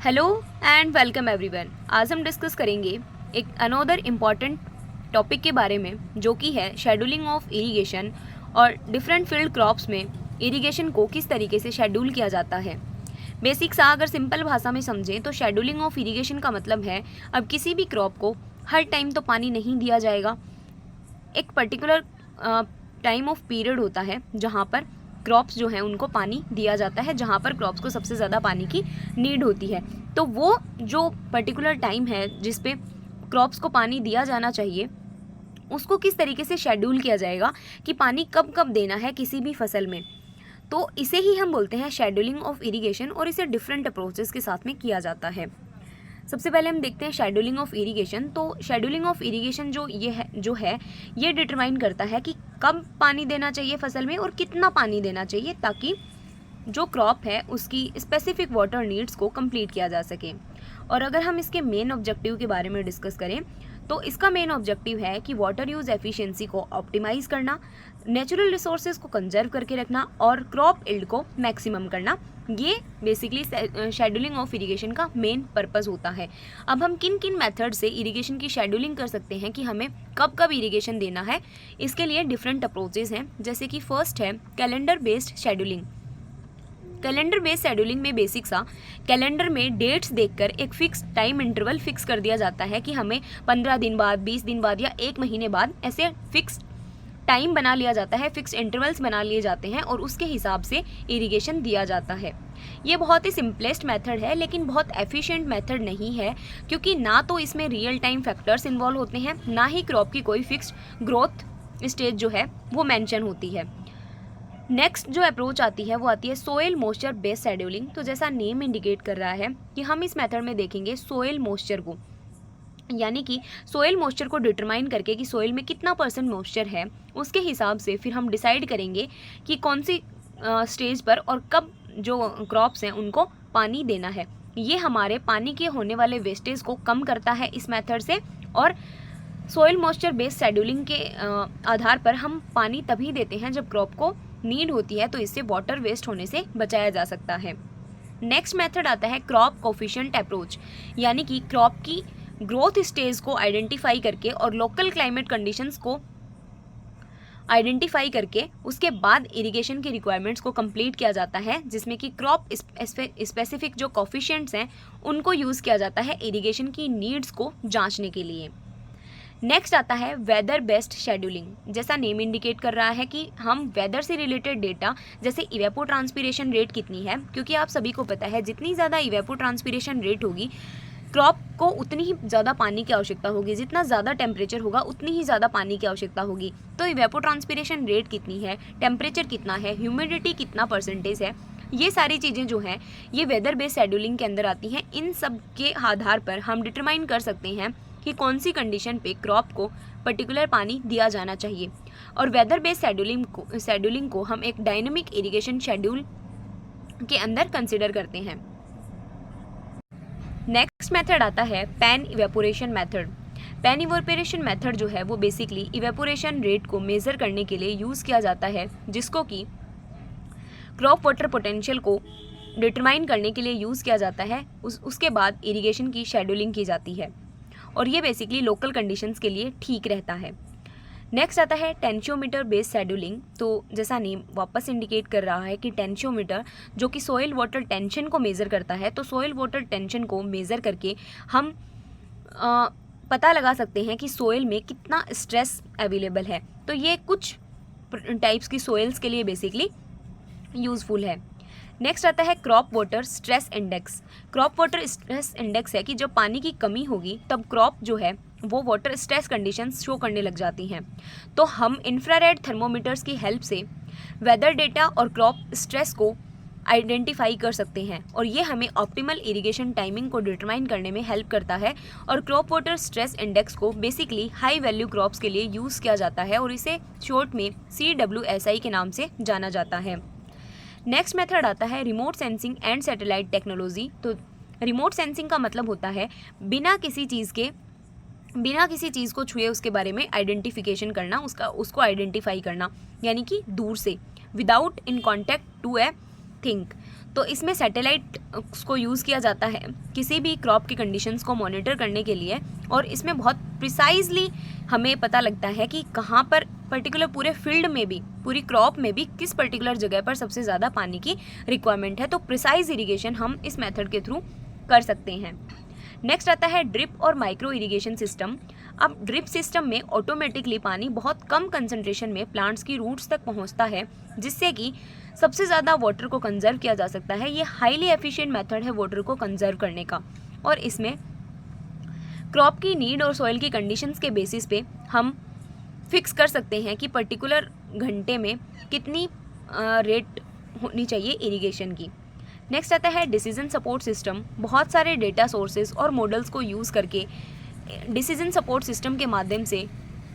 Hello and welcome everyone. आज हम discuss करेंगे एक अनदर इम्पॉर्टेंट टॉपिक के बारे में, जो कि है शेड्यूलिंग ऑफ इरिगेशन और डिफरेंट फील्ड क्रॉप्स में इरिगेशन को किस तरीके से शेड्यूल किया जाता है। बेसिक्स अगर सिंपल भाषा में समझें तो शेड्यूलिंग ऑफ इरिगेशन का मतलब है अब किसी भी क्रॉप को हर टाइम तो पानी नहीं दिया जाएगा। एक पर्टिकुलर टाइम ऑफ पीरियड होता है जहाँ पर क्रॉप्स जो हैं उनको पानी दिया जाता है, जहाँ पर क्रॉप्स को सबसे ज़्यादा पानी की नीड होती है। तो वो जो पर्टिकुलर टाइम है जिस पे क्रॉप्स को पानी दिया जाना चाहिए, उसको किस तरीके से शेड्यूल किया जाएगा कि पानी कब कब देना है किसी भी फसल में, तो इसे ही हम बोलते हैं शेड्यूलिंग ऑफ इरिगेशन। और इसे डिफरेंट अप्रोचेस के साथ में किया जाता है। सबसे पहले हम देखते हैं शेड्यूलिंग ऑफ इरिगेशन। तो शेड्यूलिंग ऑफ इरिगेशन जो है ये डिटरमाइन करता है कि कब पानी देना चाहिए फसल में और कितना पानी देना चाहिए, ताकि जो क्रॉप है उसकी स्पेसिफिक वाटर नीड्स को कंप्लीट किया जा सके। और अगर हम इसके मेन ऑब्जेक्टिव के बारे में डिस्कस करें तो इसका मेन ऑब्जेक्टिव है कि वाटर यूज़ एफिशिएंसी को ऑप्टिमाइज़ करना, नेचुरल रिसोर्सेज को कंजर्व करके रखना और क्रॉप यील्ड को मैक्सिमम करना। ये बेसिकली शेड्यूलिंग ऑफ इरिगेशन का मेन पर्पस होता है। अब हम किन किन मेथड से इरिगेशन की शेड्यूलिंग कर सकते हैं कि हमें कब कब इरिगेशन देना है, इसके लिए डिफरेंट अप्रोचेज हैं। जैसे कि फर्स्ट है calendar based scheduling. Calendar based scheduling में बेसिक सा कैलेंडर में डेट्स देखकर एक फिक्स टाइम इंटरवल फिक्स कर दिया जाता है कि हमें 15 दिन बाद, 20 दिन बाद या 1 महीने बाद ऐसे फिक्स टाइम बना लिया जाता है, फिक्स इंटरवल्स बना लिए जाते हैं और उसके हिसाब से इरिगेशन दिया जाता है। ये बहुत ही सिंपलेस्ट मेथड है, लेकिन बहुत एफिशिएंट मेथड नहीं है, क्योंकि ना तो इसमें रियल टाइम फैक्टर्स इन्वॉल्व होते हैं, ना ही क्रॉप की कोई फिक्स्ड ग्रोथ स्टेज जो है वो मेंशन होती है। नेक्स्ट जो अप्रोच आती है वो आती है सोइल मॉइस्चर बेस्ड शेड्यूलिंग। तो जैसा नेम इंडिकेट कर रहा है कि हम इस मेथड में देखेंगे सोइल मॉइस्चर को, यानी कि सोइल मॉइस्चर को डिटरमाइन करके कि सोइल में कितना % मॉइस्चर है, उसके हिसाब से फिर हम डिसाइड करेंगे कि कौन सी स्टेज पर और कब जो क्रॉप्स हैं उनको पानी देना है। ये हमारे पानी के होने वाले वेस्टेज को कम करता है इस मेथड से। और सोइल मॉइस्चर बेस्ड शेड्यूलिंग के आधार पर हम पानी तभी देते हैं जब क्रॉप को नीड होती है, तो इससे वाटर वेस्ट होने से बचाया जा सकता है। नेक्स्ट मेथड आता है क्रॉप कोफिशिएंट अप्रोच, यानी कि क्रॉप की ग्रोथ स्टेज को आइडेंटिफाई करके और लोकल क्लाइमेट कंडीशंस को आइडेंटिफाई करके उसके बाद इरिगेशन की रिक्वायरमेंट्स को कंप्लीट किया जाता है, जिसमें कि क्रॉप स्पेसिफिक जो कोफिशिएंट्स हैं उनको यूज़ किया जाता है इरिगेशन की नीड्स को जांचने के लिए। नेक्स्ट आता है वेदर बेस्ड शेड्यूलिंग। जैसा नेम इंडिकेट कर रहा है कि हम वेदर से रिलेटेड डेटा, जैसे इवेपो ट्रांसपिरेशन रेट कितनी है, क्योंकि आप सभी को पता है जितनी ज़्यादा इवेपो ट्रांसपिरेशन रेट होगी क्रॉप को उतनी ही ज़्यादा पानी की आवश्यकता होगी, जितना ज़्यादा टेम्परेचर होगा उतनी ही ज़्यादा पानी की आवश्यकता होगी। तो इवेपो ट्रांसपिरेशन रेट कितनी है, टेम्परेचर कितना है, ह्यूमिडिटी कितना % है, ये सारी चीज़ें जो हैं ये वेदर बेस्ड शेड्यूलिंग के अंदर आती हैं। इन सब के आधार पर हम डिटरमाइन कर सकते हैं कि कौन सी कंडीशन पे क्रॉप को पर्टिकुलर पानी दिया जाना चाहिए। और वेदर बेस्ड शेड्यूलिंग को हम एक डायनेमिक इरिगेशन शेड्यूल के अंदर कंसिडर करते हैं। नेक्स्ट मेथड आता है pan evaporation method. Pan evaporation method जो है वो बेसिकली इवेपोरेशन रेट को मेज़र करने के लिए यूज़ किया जाता है, जिसको कि क्रॉप वाटर पोटेंशियल को डिटरमाइन करने के लिए यूज़ किया जाता है। उसके बाद इरिगेशन की शेड्यूलिंग की जाती है और ये बेसिकली लोकल कंडीशंस के लिए ठीक रहता है। नेक्स्ट आता है टेंशियोमीटर बेस्ड शेड्यूलिंग। तो जैसा नेम वापस इंडिकेट कर रहा है कि टेंशियोमीटर जो कि सोइल वाटर टेंशन को मेज़र करता है, तो सोइल वाटर टेंशन को मेज़र करके हम पता लगा सकते हैं कि सोइल में कितना स्ट्रेस अवेलेबल है। तो ये कुछ टाइप्स की सोइल्स के लिए बेसिकली यूज़फुल है। नेक्स्ट आता है crop water stress index. Crop water stress index है कि जब पानी की कमी होगी तब क्रॉप जो है वो वाटर स्ट्रेस कंडीशंस शो करने लग जाती हैं। तो हम इंफ्रारेड थर्मोमीटर्स की हेल्प से वेदर डेटा और क्रॉप स्ट्रेस को आइडेंटिफाई कर सकते हैं और ये हमें ऑप्टिमल इरिगेशन टाइमिंग को डिटरमाइन करने में हेल्प करता है। और क्रॉप वाटर स्ट्रेस इंडेक्स को बेसिकली हाई वैल्यू क्रॉप्स के लिए यूज़ किया जाता है और इसे शॉर्ट में CWSI के नाम से जाना जाता है। नेक्स्ट मेथड आता है remote sensing and satellite technology. तो रिमोट सेंसिंग का मतलब होता है बिना किसी चीज़ को छुए उसके बारे में आइडेंटिफिकेशन करना, उसको आइडेंटिफाई करना, यानी कि दूर से, without in contact to a think. तो इसमें सैटेलाइट को यूज़ किया जाता है किसी भी क्रॉप की कंडीशंस को मॉनिटर करने के लिए, और इसमें बहुत प्रिसाइजली हमें पता लगता है कि कहाँ पर पर्टिकुलर पूरे फील्ड में भी, पूरी क्रॉप में भी किस पर्टिकुलर जगह पर सबसे ज़्यादा पानी की रिक्वायरमेंट है। तो प्रिसाइज इरिगेशन हम इस मेथड के थ्रू कर सकते हैं। नेक्स्ट आता है ड्रिप और माइक्रो इरिगेशन सिस्टम। अब ड्रिप सिस्टम में ऑटोमेटिकली पानी बहुत कम कंसंट्रेशन में प्लांट्स की रूट्स तक पहुंचता है, जिससे कि सबसे ज़्यादा वाटर को कंजर्व किया जा सकता है। ये हाईली एफिशिएंट मेथड है वाटर को कंजर्व करने का, और इसमें क्रॉप की नीड और सॉइल की कंडीशंस के बेसिस पे हम फिक्स कर सकते हैं कि पर्टिकुलर घंटे में कितनी रेट होनी चाहिए इरिगेशन की। नेक्स्ट आता है डिसीजन सपोर्ट सिस्टम। बहुत सारे डेटा सोर्सेज और मॉडल्स को यूज़ करके डिसीजन सपोर्ट सिस्टम के माध्यम से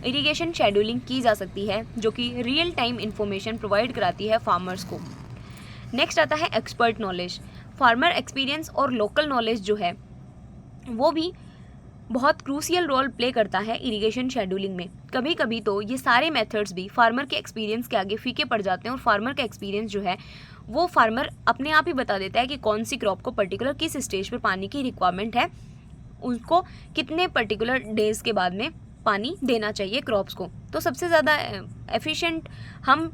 इरिगेशन शेड्यूलिंग की जा सकती है, जो कि रियल टाइम इंफॉर्मेशन प्रोवाइड कराती है फार्मर्स को। नेक्स्ट आता है एक्सपर्ट नॉलेज। फार्मर एक्सपीरियंस और लोकल नॉलेज जो है वो भी बहुत क्रूशियल रोल प्ले करता है इरिगेशन शेड्यूलिंग में। कभी कभी तो ये सारे मेथड्स भी फार्मर के एक्सपीरियंस के आगे फीके पड़ जाते हैं, और फार्मर का एक्सपीरियंस जो है वो फार्मर अपने आप ही बता देता है कि कौन सी क्रॉप को पर्टिकुलर किस स्टेज पर पानी की रिक्वायरमेंट है, उसको कितने पर्टिकुलर डेज के बाद में पानी देना चाहिए क्रॉप्स को। तो सबसे ज़्यादा एफिशिएंट हम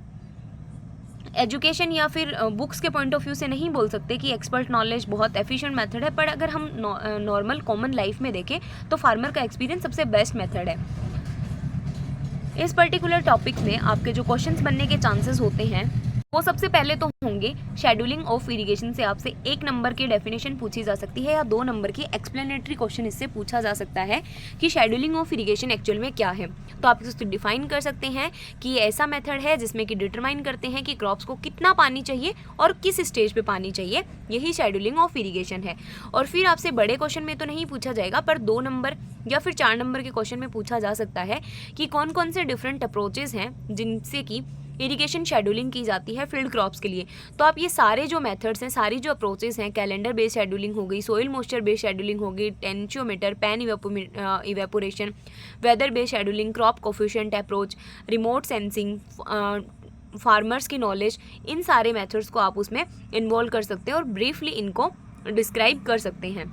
एजुकेशन या फिर बुक्स के पॉइंट ऑफ व्यू से नहीं बोल सकते कि एक्सपर्ट नॉलेज बहुत एफिशिएंट मेथड है, पर अगर हम नॉर्मल कॉमन लाइफ में देखें तो फार्मर का एक्सपीरियंस सबसे बेस्ट मेथड है। इस पर्टिकुलर टॉपिक में आपके जो क्वेश्चंस बनने के चांसेस होते हैं वो सबसे पहले तो होंगे शेड्यूलिंग ऑफ इरिगेशन से आपसे 1 नंबर की डेफिनेशन पूछी जा सकती है, या 2 नंबर की एक्सप्लेनेटरी क्वेश्चन इससे पूछा जा सकता है कि शेड्यूलिंग ऑफ इरिगेशन एक्चुअल में क्या है। तो आप इसको डिफाइन कर सकते हैं कि ये ऐसा मेथड है जिसमें कि डिटरमाइन करते हैं कि क्रॉप्स को कितना पानी चाहिए और किस स्टेज पे पानी चाहिए, यही शेड्यूलिंग ऑफ इरिगेशन है। और फिर आपसे बड़े क्वेश्चन में तो नहीं पूछा जाएगा, पर 2 नंबर या फिर 4 नंबर के क्वेश्चन में पूछा जा सकता है कि कौन कौन से डिफरेंट अप्रोचेज हैं जिनसे कि इरिगेशन शेड्यूलिंग की जाती है फील्ड क्रॉप्स के लिए। तो आप ये सारे जो मेथड्स हैं, सारी जो अप्रोचेस हैं, कैलेंडर बेस्ड शेड्यूलिंग हो गई, सोइल मॉइस्चर बेस्ड शेड्यूलिंग हो गई, tensiometer, pan evaporation, weather based scheduling, crop coefficient approach, remote sensing, farmers की नॉलेज, इन सारे मेथड्स को आप उसमें इन्वॉल्व कर सकते हैं और ब्रीफली इनको डिस्क्राइब कर सकते हैं।